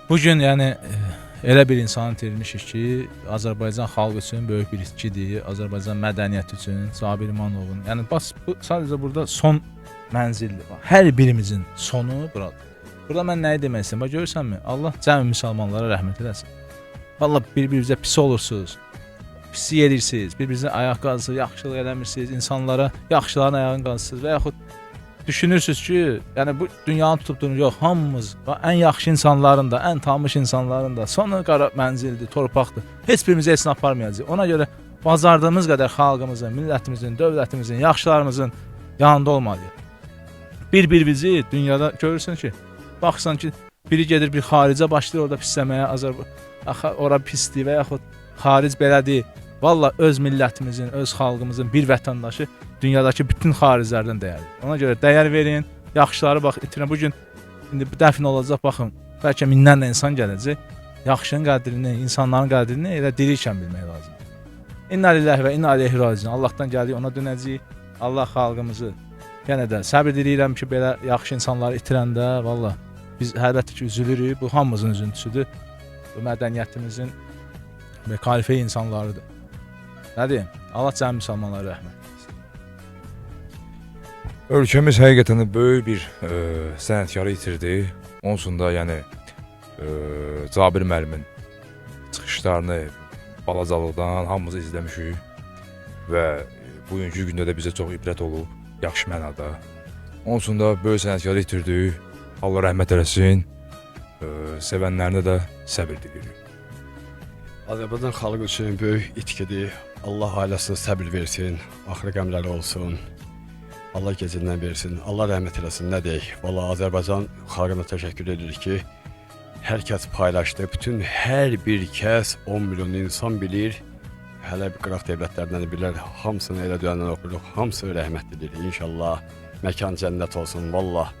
Bugün yəni elə bir insanı itirmişik ki, Azərbaycan xalqı üçün böyük bir itkidir, Azərbaycan mədəniyyəti üçün Cabir İmanovun. Yəni bas bu sadəcə burada son mənzildir. Hər birimizin sonu buradır. Burada mən nəyi demək istəyirəm? Bax görürsənmi? Allah cəmi müsəlmanlara rəhmət eləsin. Vallahi bir-birinizə pis olursunuz. Pis yerirsiniz, bir-birinizə ayaq qazısınız, yaxşılıq eləmirsiniz, insanlara yaxşıların ayağını qazısınız və yaxud düşünürsünüz ki, yəni bu dünyanı tutub durun, yox, hamımız, ən yaxşı insanların da, ən tanınmış insanların da sonu qara mənzildir, torpaqdır. Heç birimizi heç nə aparmayacaq. Ona görə bacardığımız qədər xalqımızın, millətimizin, dövlətimizin, yaxşılarımızın yanında olmalıyıq. Bir-birimizi dünyada görürsən ki, baxsan ki, biri gedir bir xaricə başlayır orada pisləməyə, ora pisdir və yaxud xaric belədir. Valla öz millətimizin, öz xalqımızın bir vətəndaşı dünyadakı bütün xariclərdən dəyərlidir. Ona görə dəyər verin, yaxşıları bax itirən. Bugün indi dəfn olacaq, baxın, bəlkə minlərlə insan gələcək. Yaxşının qədrini, insanların qədrini elə dirikən bilmək lazımdır. İnna lillahi və inna ileyhi raciun. Allahdan gəldik, ona dönəcəyik. Allah xalqımızı yenə də səbir diləyirəm ki, belə yaxşı insanları itirəndə valla biz əlbəttə ki, üzülürük. Bu hamımızın üzüntüsüdür. Bu mədəniyyətimizin və kalifə insanlarıdır. Nə deyim? Allah cəmi müsəlmanlara rəhmət. Ölkəmiz həqiqətən də böyük bir sənətkarı itirdi. Onsuz da yəni Cabir müəllimin çıxışlarını balacalıqdan hamımız izləmişik və bugünkü gündə də bizə çox ibrət olub, yaxşı mənada. Onsuz da böyük sənətkarı itirdi. Allah rəhmət eləsin. Sevənlərinə də səbir diləyirik. Azərbaycan xalqı üçün böyük itkidir. Allah ailəsinə səbir versin, axırı qəmləri olsun. Allah gecindən versin, Allah rəhmət eləsin, nə deyək. Vallahi Azərbaycan xalqına təşəkkür edirik ki, hər kəs paylaşdı. Bütün hər bir kəs 10 milyon insan bilir. Hələ bir qıraq dövlətlərdən də bilər. Hamısını elə döyəndən oxuruq, hamısı rəhmət edilir. İnşallah məkan cənnət olsun. Vallahi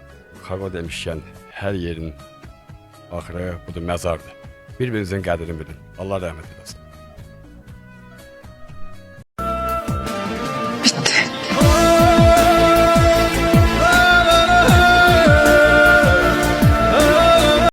xalqa demişkən hər yerin axırı budur, məzardır. Bir-birinizin qədrini bilin. Allah rəhmət eləsin. Bitti.